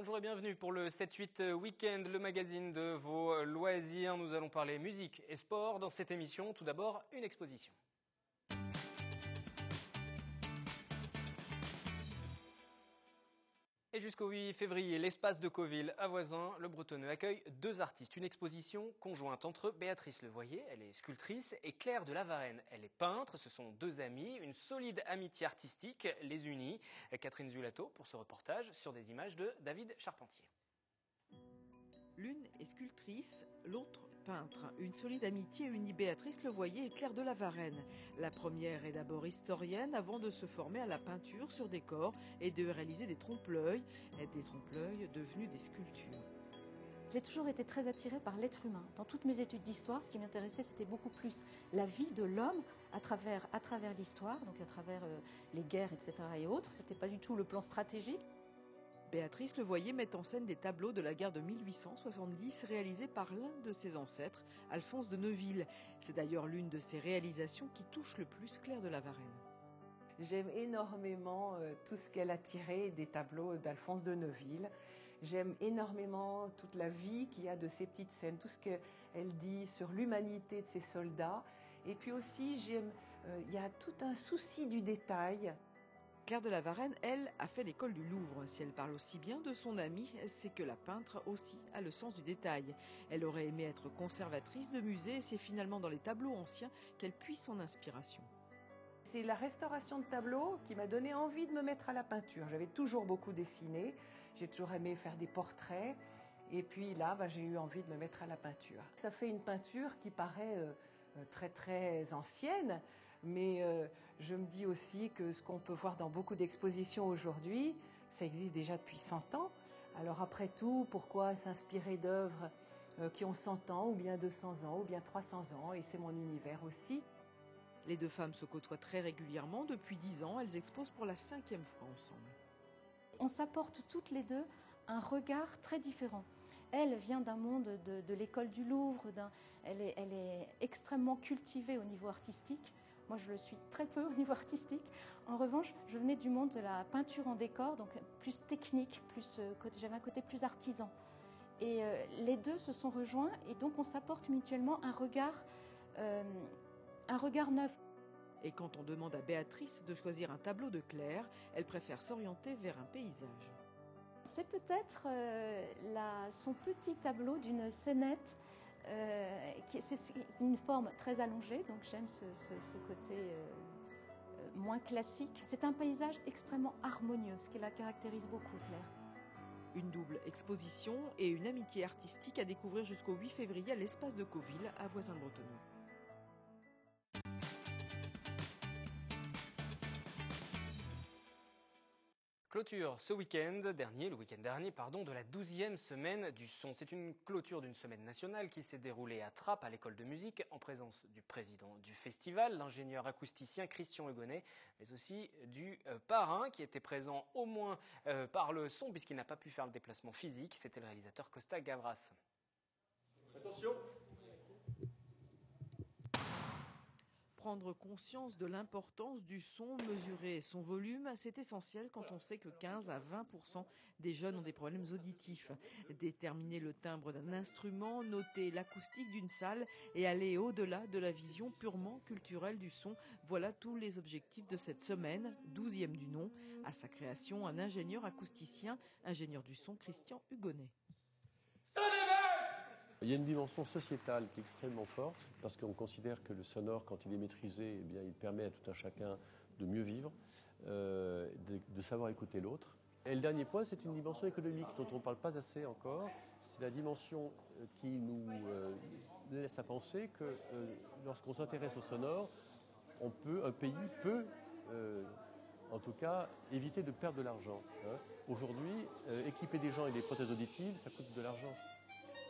Bonjour et bienvenue pour le 7-8 Week-end, le magazine de vos loisirs. Nous allons parler musique et sport dans cette émission. Tout d'abord, une exposition. Et jusqu'au 8 février, l'espace de Cauville à Voisins, le Bretonneux accueille deux artistes. Une exposition conjointe entre Béatrice Levoyer, elle est sculptrice, et Claire de la Varenne, elle est peintre. Ce sont deux amies, une solide amitié artistique les unit. Catherine Zulato pour ce reportage sur des images de David Charpentier. L'une est sculptrice, l'autre peintre. Une solide amitié unit Béatrice Levoyer et Claire de la Varenne. La première est d'abord historienne avant de se former à la peinture sur décor et de réaliser des trompe-l'œil devenus des sculptures. J'ai toujours été très attirée par l'être humain. Dans toutes mes études d'histoire, ce qui m'intéressait, c'était beaucoup plus la vie de l'homme à travers l'histoire, donc à travers les guerres, etc. et autres. C'était pas du tout le plan stratégique. Béatrice Levoyer met en scène des tableaux de la guerre de 1870 réalisés par l'un de ses ancêtres, Alphonse de Neuville. C'est d'ailleurs l'une de ses réalisations qui touche le plus Claire de la Varenne. J'aime énormément tout ce qu'elle a tiré des tableaux d'Alphonse de Neuville. J'aime énormément toute la vie qu'il y a de ces petites scènes, tout ce qu'elle dit sur l'humanité de ces soldats. Et puis aussi, il y a tout un souci du détail. Claire de la Varenne, elle, a fait l'école du Louvre. Si elle parle aussi bien de son amie, c'est que la peintre aussi a le sens du détail. Elle aurait aimé être conservatrice de musée et c'est finalement dans les tableaux anciens qu'elle puise son inspiration. C'est la restauration de tableaux qui m'a donné envie de me mettre à la peinture. J'avais toujours beaucoup dessiné, j'ai toujours aimé faire des portraits. Et puis là, j'ai eu envie de me mettre à la peinture. Ça fait une peinture qui paraît très très ancienne, mais je me dis aussi que ce qu'on peut voir dans beaucoup d'expositions aujourd'hui, ça existe déjà depuis 100 ans. Alors après tout, pourquoi s'inspirer d'œuvres qui ont 100 ans, ou bien 200 ans, ou bien 300 ans, et c'est mon univers aussi. Les deux femmes se côtoient très régulièrement. Depuis 10 ans, elles exposent pour la 5e fois ensemble. On s'apporte toutes les deux un regard très différent. Elle vient d'un monde de l'école du Louvre, elle est extrêmement cultivée au niveau artistique. Moi, je le suis très peu au niveau artistique. En revanche, je venais du monde de la peinture en décor, donc plus technique, j'avais un côté plus artisan. Et les deux se sont rejoints et donc on s'apporte mutuellement un regard neuf. Et quand on demande à Béatrice de choisir un tableau de Claire, elle préfère s'orienter vers un paysage. C'est peut-être son petit tableau d'une scénette, c'est une forme très allongée, donc j'aime ce côté moins classique. C'est un paysage extrêmement harmonieux, ce qui la caractérise beaucoup, Claire. Une double exposition et une amitié artistique à découvrir jusqu'au 8 février à l'espace de Cauville à Voisins-le-Bretonneux. Clôture ce week-end dernier, le week-end dernier, de la 12e semaine du son. C'est une clôture d'une semaine nationale qui s'est déroulée à Trappes, à l'école de musique, en présence du président du festival, l'ingénieur acousticien Christian Hugonnet, mais aussi du parrain qui était présent au moins par le son, puisqu'il n'a pas pu faire le déplacement physique. C'était le réalisateur Costa Gavras. Attention! Prendre conscience de l'importance du son, mesurer son volume, c'est essentiel quand on sait que 15 à 20% des jeunes ont des problèmes auditifs. Déterminer le timbre d'un instrument, noter l'acoustique d'une salle et aller au-delà de la vision purement culturelle du son, voilà tous les objectifs de cette semaine, 12e du nom. À sa création, un ingénieur acousticien, ingénieur du son, Christian Hugonnet. Il y a une dimension sociétale qui est extrêmement forte, parce qu'on considère que le sonore, quand il est maîtrisé, eh bien, il permet à tout un chacun de mieux vivre, de savoir écouter l'autre. Et le dernier point, c'est une dimension économique dont on ne parle pas assez encore. C'est la dimension qui nous laisse à penser que lorsqu'on s'intéresse au sonore, un pays peut, en tout cas, éviter de perdre de l'argent. Aujourd'hui, équiper des gens avec des prothèses auditives, ça coûte de l'argent.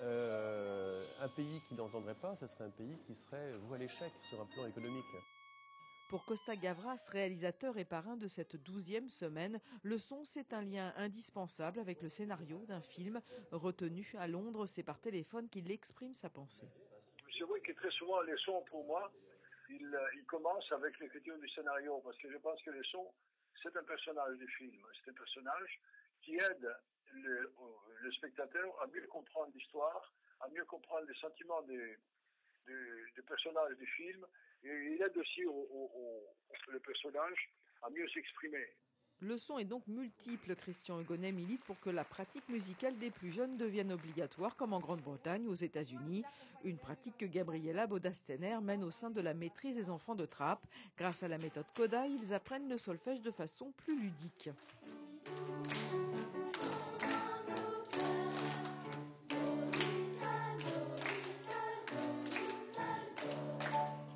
Un pays qui n'entendrait pas, ce serait un pays qui serait voué à l'échec sur un plan économique. Pour Costa Gavras, réalisateur et parrain de cette 12e semaine, le son, c'est un lien indispensable avec le scénario d'un film. Retenu à Londres, c'est par téléphone qu'il exprime sa pensée. C'est vrai que très souvent, les sons, pour moi, ils commencent avec l'écriture du scénario, parce que je pense que les sons, c'est un personnage du film. C'est un personnage qui aide le spectateur à mieux comprendre l'histoire, à mieux comprendre les sentiments des personnages du film, et il aide aussi le personnage à mieux s'exprimer. Le son est donc multiple. Christian Hugonnet milite pour que la pratique musicale des plus jeunes devienne obligatoire, comme en Grande-Bretagne ou aux États-Unis. Une pratique que Gabriella Bodastener mène au sein de la maîtrise des enfants de Trappes. Grâce à la méthode Coda, ils apprennent le solfège de façon plus ludique.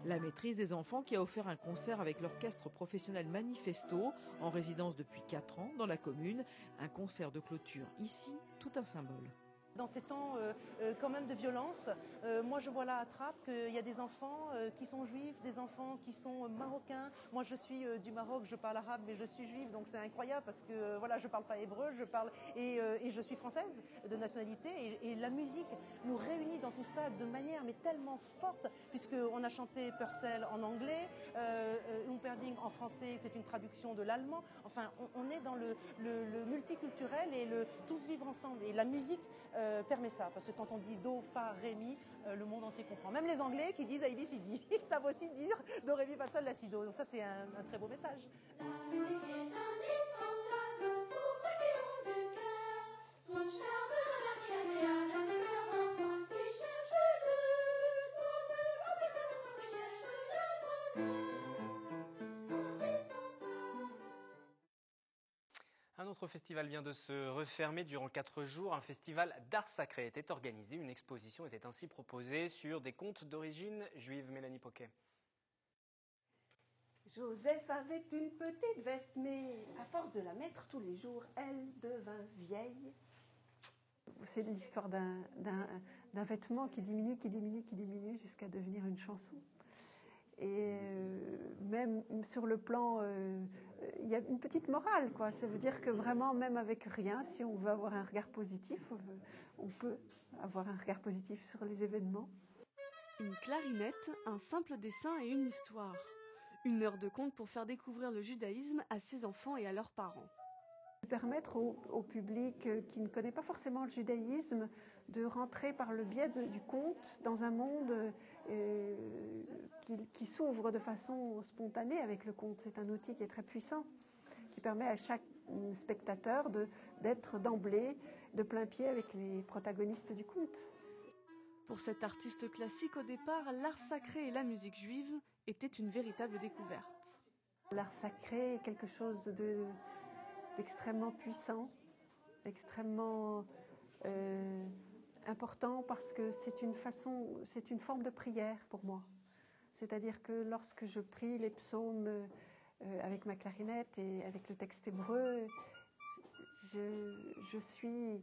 La maîtrise des enfants qui a offert un concert avec l'orchestre professionnel Manifesto, en résidence depuis 4 ans dans la commune. Un concert de clôture ici, tout un symbole. Dans ces temps quand même de violence, moi je vois là à Trappes qu'il y a des enfants qui sont juifs, des enfants qui sont marocains. Moi je suis du Maroc, je parle arabe mais je suis juive, donc c'est incroyable parce que voilà, je parle pas hébreu, et je suis française de nationalité, et la musique nous réunit dans tout ça de manière mais tellement forte, puisqu'on a chanté Purcell en anglais, Humperdinck en français, c'est une traduction de l'allemand. Enfin, on est dans le multiculturel et le tous vivre ensemble, et la musique permet ça, parce que quand on dit do, fa, ré, mi, le monde entier comprend. Même les Anglais qui disent ABCD, ils savent aussi dire do, ré, mi, fa, sol, la, si, do. Donc ça, c'est un très beau message. La musique est indispensable pour ceux qui ont du cœur. Son charme donne la vie à la sœur d'enfants qui cherchent le bonheur. Oh, c'est cet enfant qui cherche le bonheur. Un autre festival vient de se refermer durant 4 jours. Un festival d'art sacré était organisé. Une exposition était ainsi proposée sur des contes d'origine juive. Mélanie Poquet. Joseph avait une petite veste, mais à force de la mettre tous les jours, elle devint vieille. C'est l'histoire d'un vêtement qui diminue jusqu'à devenir une chanson. Et même sur le plan, il y a une petite morale, quoi. Ça veut dire que vraiment, même avec rien, si on veut avoir un regard positif, on peut avoir un regard positif sur les événements. Une clarinette, un simple dessin et une histoire. 1 heure de conte pour faire découvrir le judaïsme à ses enfants et à leurs parents. Permettre au public qui ne connaît pas forcément le judaïsme de rentrer par le biais du conte dans un monde qui s'ouvre de façon spontanée avec le conte. C'est un outil qui est très puissant, qui permet à chaque spectateur d'être d'emblée de plein pied avec les protagonistes du conte. Pour cet artiste classique, au départ, l'art sacré et la musique juive étaient une véritable découverte. L'art sacré est quelque chose d'extrêmement puissant, extrêmement important, parce que c'est une forme de prière pour moi. C'est-à-dire que lorsque je prie les psaumes avec ma clarinette et avec le texte hébreu, je suis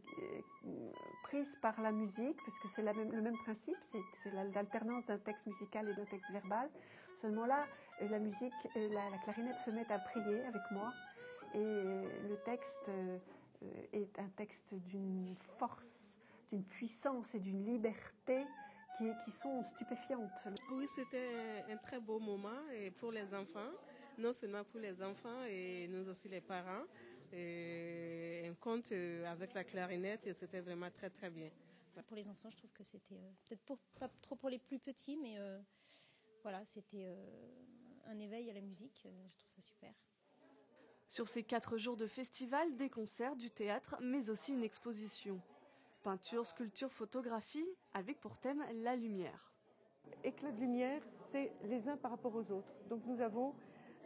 prise par la musique, puisque c'est le même principe, c'est l'alternance d'un texte musical et d'un texte verbal. Seulement là, la musique, la clarinette se met à prier avec moi, et le texte est un texte d'une force, d'une puissance et d'une liberté qui sont stupéfiantes. Oui, c'était un très beau moment pour les enfants, non seulement pour les enfants et nous aussi les parents. Et un conte avec la clarinette, c'était vraiment très très bien. Pour les enfants, je trouve que c'était peut-être pas trop pour les plus petits, mais voilà, c'était un éveil à la musique. Je trouve ça super. Sur ces 4 jours de festival, des concerts, du théâtre, mais aussi une exposition. Peinture, sculpture, photographie, avec pour thème la lumière. Éclat de lumière, c'est les uns par rapport aux autres. Donc nous avons,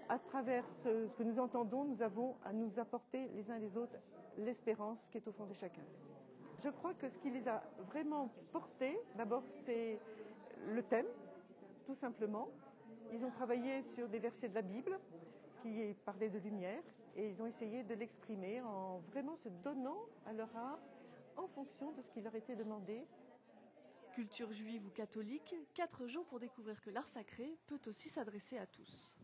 à travers ce que nous entendons, nous avons à nous apporter les uns les autres l'espérance qui est au fond de chacun. Je crois que ce qui les a vraiment portés, d'abord c'est le thème, tout simplement. Ils ont travaillé sur des versets de la Bible qui parlaient de lumière, et ils ont essayé de l'exprimer en vraiment se donnant à leur art en fonction de ce qui leur était demandé. Culture juive ou catholique, 4 jours pour découvrir que l'art sacré peut aussi s'adresser à tous.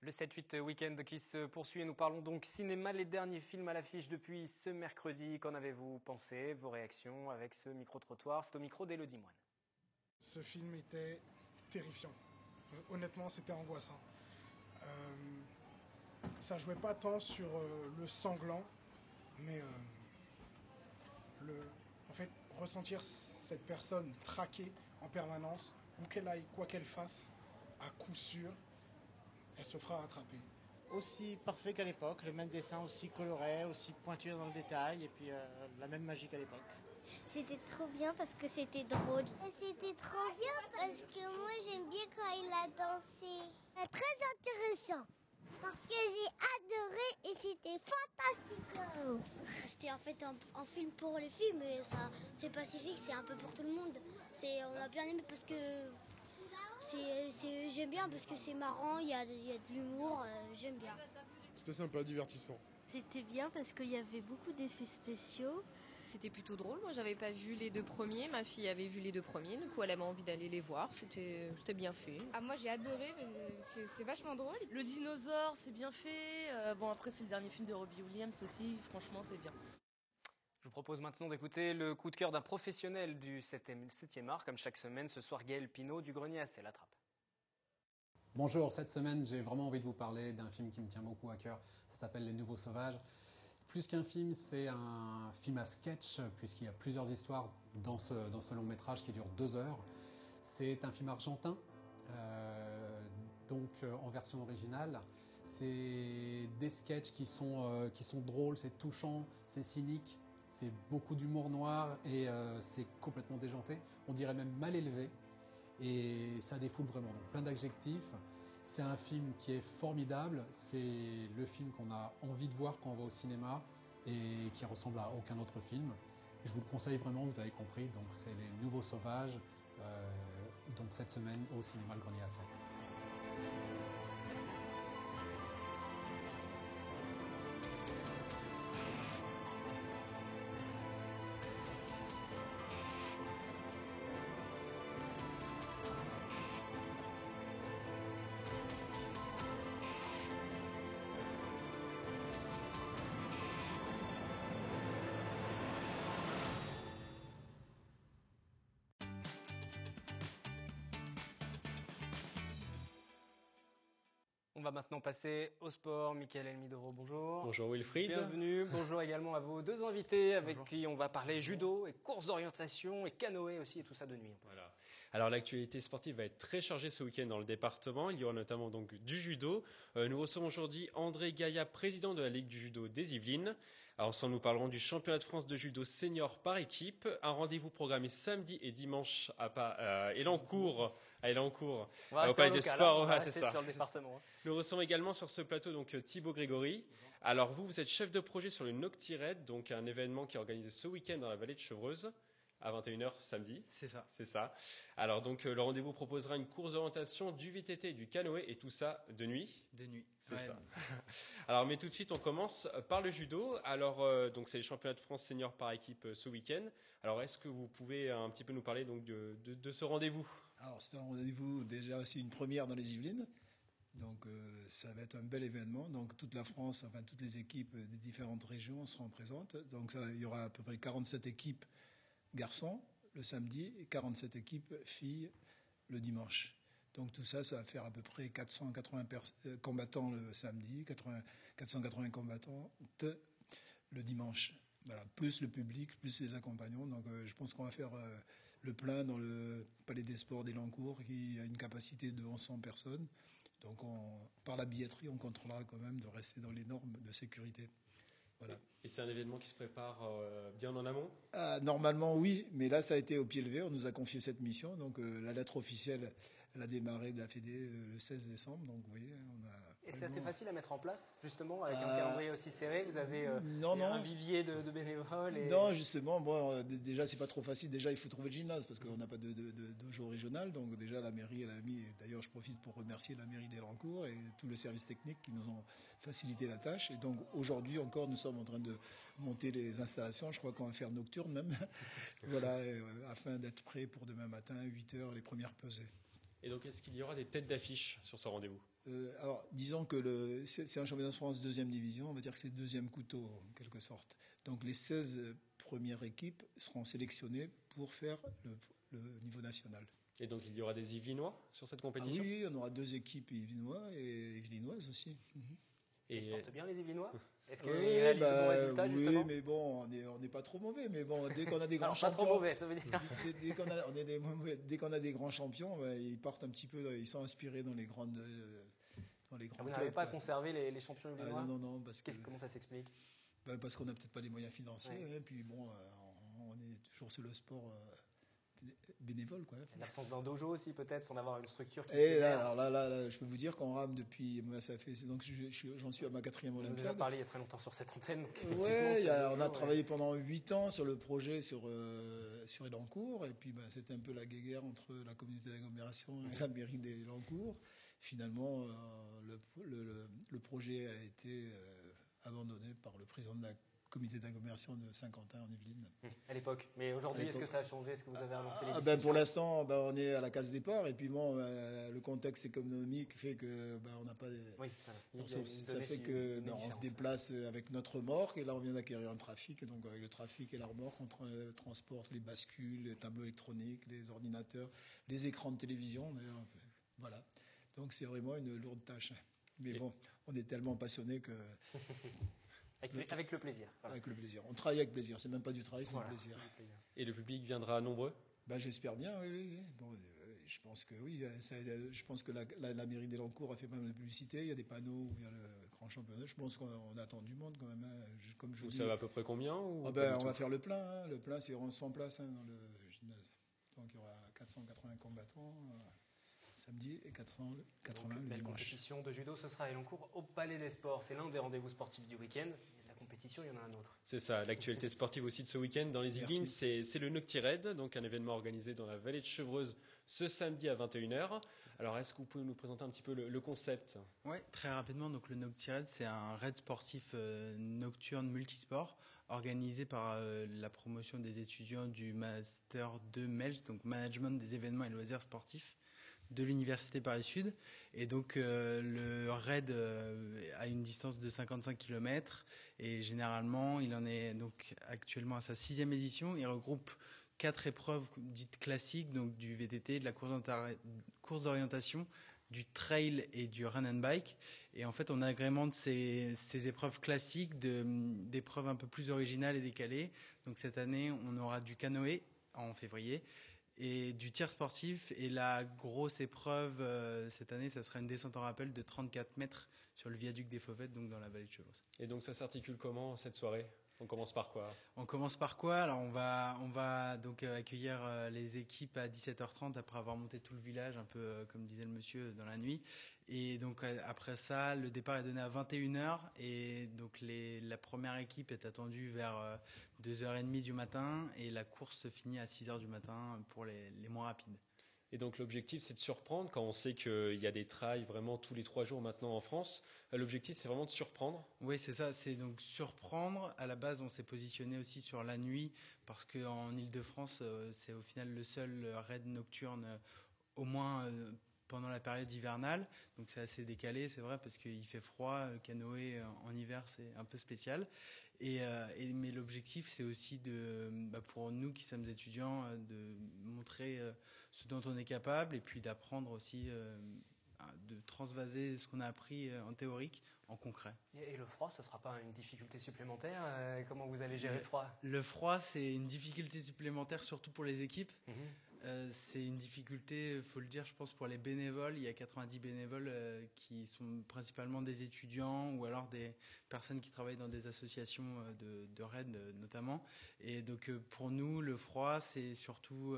Le 7-8 week-end qui se poursuit et nous parlons donc cinéma, les derniers films à l'affiche depuis ce mercredi. Qu'en avez-vous pensé? Vos réactions avec ce micro-trottoir, c'est au micro d'Élodie Moine. Ce film était terrifiant. Honnêtement, c'était angoissant. Ça jouait pas tant sur le sanglant, mais en fait, ressentir cette personne traquée en permanence, où qu'elle aille, quoi qu'elle fasse, à coup sûr, elle se fera attraper. Aussi parfait qu'à l'époque, le même dessin aussi coloré, aussi pointu dans le détail, et puis la même magie qu'à l'époque. C'était trop bien parce que c'était drôle. C'était trop bien parce que moi j'aime bien quand il a dansé. C'est très intéressant parce que j'ai adoré et c'était fantastique. C'était en fait un film pour les filles, mais ça, c'est pacifique, c'est un peu pour tout le monde. On a bien aimé parce que j'aime bien parce que c'est marrant, il y a de l'humour, j'aime bien. C'était sympa, divertissant. C'était bien parce qu'il y avait beaucoup d'effets spéciaux. C'était plutôt drôle. Moi, j'avais pas vu les 2 premiers. Ma fille avait vu les 2 premiers. Du coup, elle avait envie d'aller les voir. C'était bien fait. Ah, moi, j'ai adoré. C'est vachement drôle. Le dinosaure, c'est bien fait. Bon, après, c'est le dernier film de Robbie Williams aussi. Franchement, c'est bien. Je vous propose maintenant d'écouter le coup de cœur d'un professionnel du 7e art. Comme chaque semaine, ce soir, Gaël Pinault du Grenier à Sel attrape. Bonjour, cette semaine, j'ai vraiment envie de vous parler d'un film qui me tient beaucoup à cœur. Ça s'appelle Les Nouveaux Sauvages. Plus qu'un film, c'est un film à sketch, puisqu'il y a plusieurs histoires dans ce long métrage qui dure 2 heures. C'est un film argentin, donc en version originale. C'est des sketchs qui sont drôles, c'est touchant, c'est cynique, c'est beaucoup d'humour noir et c'est complètement déjanté. On dirait même mal élevé et ça défoule vraiment. Donc plein d'adjectifs. C'est un film qui est formidable, c'est le film qu'on a envie de voir quand on va au cinéma et qui ressemble à aucun autre film. Je vous le conseille vraiment, vous avez compris, donc c'est Les Nouveaux Sauvages, donc cette semaine au cinéma Le Grenier à Sel. On va maintenant passer au sport. Michael Elmidoro, bonjour. Bonjour Wilfried. Bienvenue. Bonjour également à vos 2 invités avec qui on va parler judo et course d'orientation et canoë aussi et tout ça de nuit. Voilà. Alors l'actualité sportive va être très chargée ce week-end dans le département. Il y aura notamment donc du judo. Nous recevons aujourd'hui André Gaillat, président de la Ligue du judo des Yvelines. Alors ensemble, nous parlerons du championnat de France de judo senior par équipe. Un rendez-vous programmé samedi et dimanche à Elancourt. À Elancourt, au Palais des Sports. C'est ça. Sur le département. Nous recevons également sur ce plateau donc Thibaut Grégory. Alors vous êtes chef de projet sur le Nocti Raid, donc un événement qui est organisé ce week-end dans la vallée de Chevreuse. À 21h samedi. C'est ça. C'est ça. Alors donc le rendez-vous proposera une course d'orientation, du VTT et du canoë et tout ça de nuit. De nuit. C'est ça. Alors mais tout de suite on commence par le judo. Alors donc c'est les championnats de France senior par équipe ce week-end. Alors est-ce que vous pouvez un petit peu nous parler donc de ce rendez-vous? Alors c'est un rendez-vous déjà aussi une première dans les Yvelines. Donc ça va être un bel événement. Donc toute la France, enfin toutes les équipes des différentes régions seront présentes. Donc il y aura à peu près 47 équipes garçons le samedi et 47 équipes filles le dimanche. Donc tout ça, ça va faire à peu près 480 combattants le samedi, 480 combattants le dimanche. Voilà, plus le public, plus les accompagnants. Donc je pense qu'on va faire le plein dans le Palais des Sports d'Elancourt qui a une capacité de 1100 personnes. Donc par la billetterie, on contrôlera quand même de rester dans les normes de sécurité. Voilà. Et c'est un événement qui se prépare bien en amont? Normalement, oui, mais là, ça a été au pied levé. On nous a confié cette mission. Donc, la lettre officielle, elle a démarré de la Fédé le 16 décembre. Donc, vous voyez, on a... Et c'est assez facile à mettre en place, justement, avec un calendrier aussi serré. Vous avez un vivier de bénévoles. Non, justement, bon, déjà, c'est pas trop facile. Déjà, il faut trouver le gymnase parce qu'on n'a pas de dojo régional. Donc, déjà, la mairie, elle a mis. D'ailleurs, je profite pour remercier la mairie d'Elancourt et tout le service technique qui nous ont facilité la tâche. Et donc, aujourd'hui encore, nous sommes en train de monter les installations. Je crois qu'on va faire nocturne même. Voilà, afin d'être prêt pour demain matin, 8h, les premières pesées. Et donc, est-ce qu'il y aura des têtes d'affiche sur ce rendez-vous? Alors, disons que c'est un championnat de France deuxième division, on va dire que c'est le deuxième couteau, en quelque sorte. Donc, les 16 premières équipes seront sélectionnées pour faire le niveau national. Et donc il y aura des Yvelinois sur cette compétition? Oui, on aura 2 équipes Yvelinois et Yvelinoises aussi. Et ils se portent bien les Yvelinois? Est-ce qu'ils Oui, réalisent de bons résultats justement? Oui, mais bon, on n'est pas trop mauvais. Mais bon, dès qu'on a des grands Alors, champions, pas trop mauvais, ça veut dire. dès qu'on a des grands champions, ils partent un petit peu, ils sont inspirés dans les grands Vous clubs. n'avez pas conservé les champions yvelinois? Non, Comment ça s'explique? Parce qu'on n'a peut-être pas les moyens financiers. Et puis bon, on est toujours sur le sport bénévole, quoi. L'absence d'un dojo aussi, peut-être, faut avoir une structure qui... Et là, je peux vous dire qu'on rame depuis... Moi, ça fait... Donc, j'en suis à ma 4e Olympiade. On a déjà parlé il y a très longtemps sur cette antenne. Oui, on a travaillé pendant 8 ans sur le projet sur Elancourt. Et puis, c'était un peu la guéguerre entre la communauté d'agglomération et la mairie d'Elancourt. Finalement, le projet a été abandonné par le président de la comité d'agglomération de Saint-Quentin en Yvelines. À l'époque. Mais aujourd'hui, est-ce que ça a changé? Est-ce que vous avez avancé les discussions? Pour l'instant, on est à la case départ. Et puis bon, le contexte économique fait que on n'a pas... Oui, ça fait que on se déplace avec notre remorque. Et là, on vient d'acquérir un trafic. Et donc, avec le trafic et la remorque, on transporte les bascules, les tableaux électroniques, les ordinateurs, les écrans de télévision. D'ailleurs, voilà. Donc, c'est vraiment une lourde tâche. Mais bon, on est tellement passionnés que... Avec le plaisir. Voilà. Avec le plaisir. On travaille avec plaisir. C'est même pas du travail, c'est du plaisir. Et le public viendra nombreux? J'espère bien, oui. Bon, je pense que oui. Je pense que la mairie d'Elancourt a fait pas mal de publicité. Il y a des panneaux où il y a le grand championnat. Je pense qu'on attend du monde quand même. Comme je vous dis. savez à peu près combien on va faire le plein. Le plein, c'est 100 places dans le gymnase. Donc il y aura 480 combattants. Samedi et 480 le dimanche. Compétition de judo, ce sera à Elancourt au Palais des Sports. C'est l'un des rendez-vous sportifs du week-end. La compétition, il y en a un autre. C'est ça, l'actualité sportive aussi de ce week-end dans les Yvelines, c'est le Noctiride, donc un événement organisé dans la vallée de Chevreuse ce samedi à 21h. Alors est-ce que vous pouvez nous présenter un petit peu le concept? Oui, très rapidement. Donc le Noctiride, c'est un raid sportif nocturne multisport organisé par la promotion des étudiants du Master 2 MELS, donc Management des événements et loisirs sportifs, de l'Université Paris-Sud. Et donc le raid a une distance de 55 km et généralement il en est donc actuellement à sa 6e édition. Il regroupe 4 épreuves dites classiques, donc du VTT, de la course d'orientation, du trail et du run and bike. Et en fait on agrémente ces épreuves classiques d'épreuves un peu plus originales et décalées. Donc cette année on aura du canoë en février et du tir sportif, et la grosse épreuve cette année, ça sera une descente en rappel de 34 mètres sur le viaduc des Fauvettes, donc dans la vallée de Chevreuse. Et donc ça s'articule comment cette soirée? On commence par quoi? Alors on va donc accueillir les équipes à 17h30 après avoir monté tout le village, un peu comme disait le monsieur, dans la nuit. Et donc après ça, le départ est donné à 21h et donc la première équipe est attendue vers 2h30 du matin et la course se finit à 6h du matin pour les moins rapides. Et donc l'objectif, c'est de surprendre quand on sait qu'il y a des trails vraiment tous les 3 jours maintenant en France. L'objectif, c'est vraiment de surprendre. Oui, c'est ça, c'est donc surprendre. À la base, on s'est positionné aussi sur la nuit parce qu'en Ile-de-France, c'est au final le seul raid nocturne, au moins pendant la période hivernale. Donc c'est assez décalé, c'est vrai, parce qu'il fait froid. Le canoë en hiver, c'est un peu spécial. Mais l'objectif, c'est aussi pour nous qui sommes étudiants, de montrer ce dont on est capable et puis d'apprendre aussi, de transvaser ce qu'on a appris en théorique en concret. Et le froid, ça ne sera pas une difficulté supplémentaire? Comment vous allez gérer le froid? Le froid, c'est une difficulté supplémentaire, surtout pour les équipes. C'est une difficulté, il faut le dire, je pense, pour les bénévoles. Il y a 90 bénévoles qui sont principalement des étudiants ou alors des personnes qui travaillent dans des associations de raid notamment. Et donc pour nous, le froid, c'est surtout...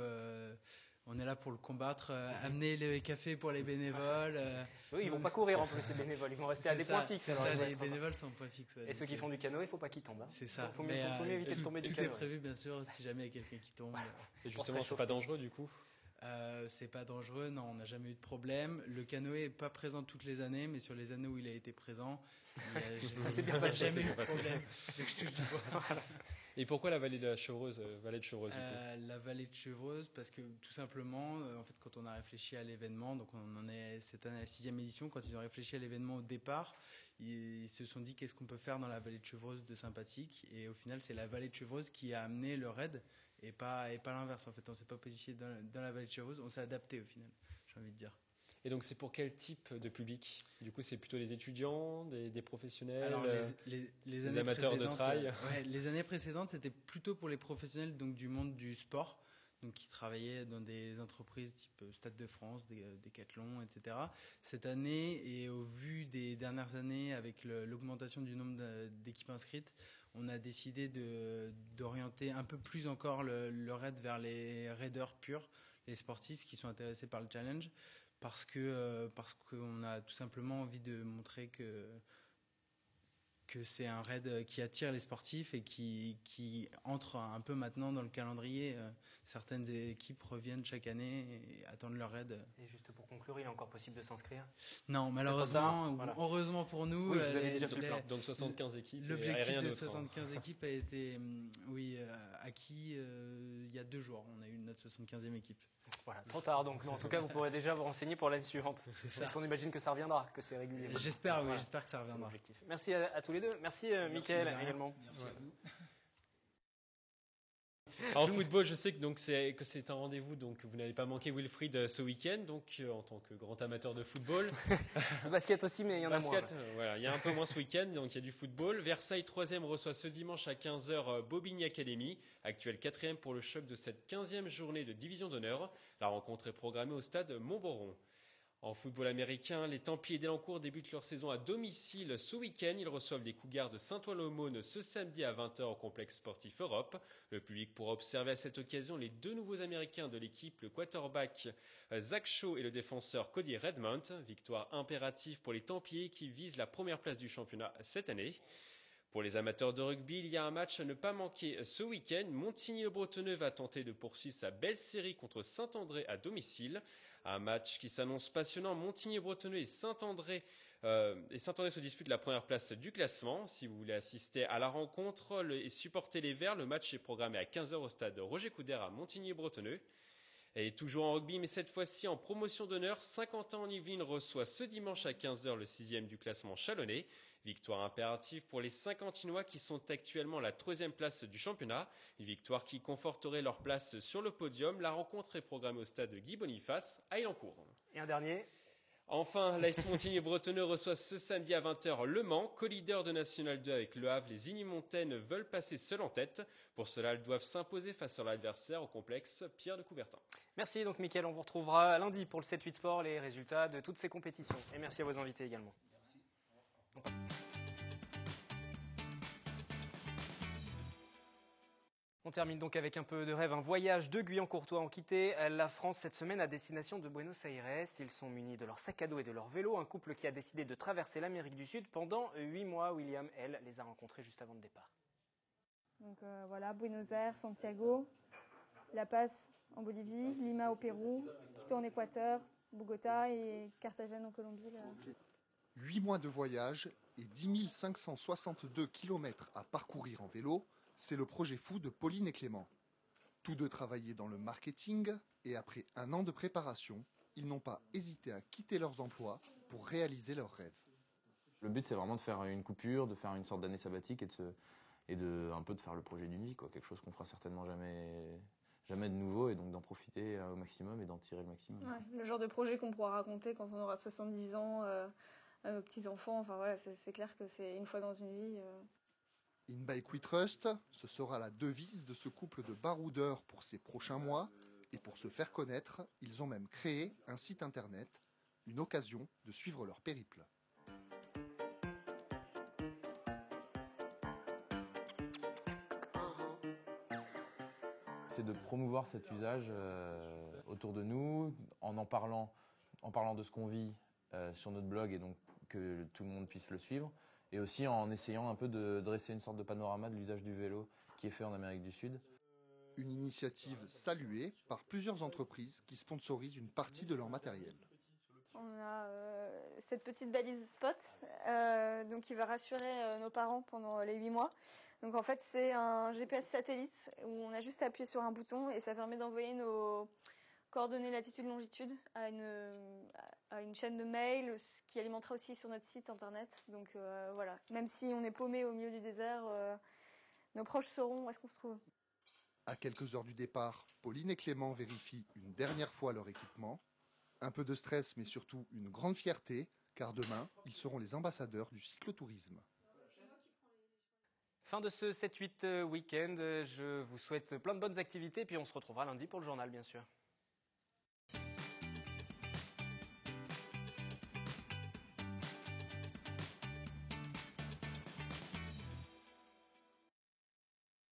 on est là pour le combattre, amener les cafés pour les bénévoles. Oui, ils vont pas courir en plus, les bénévoles, ils vont rester à des points fixes. C'est ça, les bénévoles sont points fixes. Et ceux qui font du canoë, il ne faut pas qu'ils tombent. Hein. C'est ça. Il faut mieux éviter de tomber du canoë. Tout est prévu, bien sûr, si jamais il y a quelqu'un qui tombe. Et justement, c'est pas dangereux du coup? C'est pas dangereux, non, on n'a jamais eu de problème. Le canoë n'est pas présent toutes les années, mais sur les années où il a été présent, ça s'est bien passé. Jamais eu de problème. Je touche du bois. Voilà. Et pourquoi la vallée de Chevreuse, La vallée de Chevreuse, parce que tout simplement, en fait, quand on a réfléchi à l'événement, donc on en est cette année à la 6e édition, quand ils ont réfléchi à l'événement au départ, ils se sont dit qu'est-ce qu'on peut faire dans la vallée de Chevreuse de sympathique, et au final c'est la vallée de Chevreuse qui a amené le raid, et pas l'inverse. En fait, on s'est pas positionné dans la vallée de Chevreuse, on s'est adapté au final, j'ai envie de dire. Et donc c'est pour quel type de public? Du coup, c'est plutôt les étudiants, des professionnels, Alors, les années amateurs de trail. Les années précédentes, c'était plutôt pour les professionnels donc du monde du sport, donc qui travaillaient dans des entreprises type Stade de France, Decathlon, etc. Cette année, et au vu des dernières années, avec l'augmentation du nombre d'équipes inscrites, on a décidé d'orienter un peu plus encore le raid vers les raiders purs, les sportifs qui sont intéressés par le challenge. Parce qu'on a tout simplement envie de montrer que c'est un raid qui attire les sportifs et qui entre un peu maintenant dans le calendrier. Certaines équipes reviennent chaque année et attendent leur raid. Et juste pour conclure, il est encore possible de s'inscrire? Non, malheureusement, voilà. Heureusement pour nous. Oui, vous avez déjà fait le plein. Donc 75 équipes. L'objectif de 75 équipes a été acquis il y a 2 jours. On a eu notre 75e équipe. Voilà, trop tard. Donc, en tout cas, vous pourrez déjà vous renseigner pour l'année suivante. Parce qu'on imagine que ça reviendra, que c'est régulier. J'espère, oui, j'espère que ça reviendra. Merci à tous les deux. Merci, Mickaël également. Merci à vous. En football, je sais que c'est un rendez-vous, donc vous n'allez pas manquer Wilfried ce week-end, donc en tant que grand amateur de football. Le basket aussi, mais il y en a moins. Voilà, il y a un peu moins ce week-end, donc il y a du football. Versailles 3e reçoit ce dimanche à 15h Bobigny Academy, actuel 4e pour le choc de cette 15e journée de division d'honneur. La rencontre est programmée au stade Montboron. En football américain, les Templiers d'Elancourt débutent leur saison à domicile ce week-end. Ils reçoivent les Cougars de Saint-Ouen-l'Aumône ce samedi à 20h au complexe sportif Europe. Le public pourra observer à cette occasion les 2 nouveaux Américains de l'équipe, le quarterback Zach Shaw et le défenseur Cody Redmond. Victoire impérative pour les Templiers qui visent la première place du championnat cette année. Pour les amateurs de rugby, il y a un match à ne pas manquer ce week-end. Montigny-le-Bretonneux va tenter de poursuivre sa belle série contre Saint-André à domicile. Un match qui s'annonce passionnant. Montigny-le-Bretonneux et Saint-André se disputent la première place du classement. Si vous voulez assister à la rencontre et supporter les Verts, le match est programmé à 15h au stade Roger Coudert à Montigny-le-Bretonneux. Et toujours en rugby, mais cette fois-ci en promotion d'honneur, Saint-Quentin-en-Yvelines reçoit ce dimanche à 15h le 6e du classement chalonnais. Victoire impérative pour les Saint-Quentinois qui sont actuellement à la 3e place du championnat. Une victoire qui conforterait leur place sur le podium. La rencontre est programmée au stade Guy Boniface à Elancourt. Et un dernier. Enfin, l'AS Montigny-Bretonneux reçoit ce samedi à 20h Le Mans, co-leader de National 2 avec Le Havre. Les Igny-Montaigne veulent passer seuls en tête. Pour cela, elles doivent s'imposer face à l'adversaire au complexe Pierre de Coubertin. Merci donc Mickaël, on vous retrouvera lundi pour le 7-8 Sport, les résultats de toutes ces compétitions. Et merci à vos invités également. Merci. On termine donc avec un peu de rêve. Un voyage de Guyancourtois ont quitté la France cette semaine à destination de Buenos Aires. Ils sont munis de leur sac à dos et de leur vélo. Un couple qui a décidé de traverser l'Amérique du Sud pendant 8 mois. William, elle, les a rencontrés juste avant le départ. Donc voilà, Buenos Aires, Santiago, La Paz en Bolivie, Lima au Pérou, Quito en Équateur, Bogota et Carthagène en Colombie. 8 mois de voyage et 10 562 km à parcourir en vélo, c'est le projet fou de Pauline et Clément. Tous deux travaillaient dans le marketing et après 1 an de préparation, ils n'ont pas hésité à quitter leurs emplois pour réaliser leurs rêves. Le but, c'est vraiment de faire une coupure, de faire une sorte d'année sabbatique et un peu de faire le projet d'une vie, quoi. Quelque chose qu'on fera certainement jamais de nouveau, et donc d'en profiter au maximum et d'en tirer le maximum. Ouais, le genre de projet qu'on pourra raconter quand on aura 70 ans à nos petits-enfants. Enfin voilà, c'est clair que c'est une fois dans une vie. In Bike We Trust, ce sera la devise de ce couple de baroudeurs pour ces prochains mois. Et pour se faire connaître, ils ont même créé un site internet, une occasion de suivre leur périple. C'est de promouvoir cet usage autour de nous, en parlant de ce qu'on vit sur notre blog et donc que tout le monde puisse le suivre. Et aussi en essayant un peu de dresser une sorte de panorama de l'usage du vélo qui est fait en Amérique du Sud. Une initiative saluée par plusieurs entreprises qui sponsorisent une partie de leur matériel. On a cette petite balise Spot donc qui va rassurer nos parents pendant les 8 mois. Donc en fait c'est un GPS satellite où on a juste appuyé sur un bouton et ça permet d'envoyer nos coordonnées latitude-longitude à une chaîne de mail, ce qui alimentera aussi sur notre site internet. Donc voilà, même si on est paumé au milieu du désert, nos proches sauront où est-ce qu'on se trouve. À quelques heures du départ, Pauline et Clément vérifient une dernière fois leur équipement. Un peu de stress, mais surtout une grande fierté, car demain, ils seront les ambassadeurs du cyclotourisme. Fin de ce 7-8 week-end. Je vous souhaite plein de bonnes activités, puis on se retrouvera lundi pour le journal, bien sûr.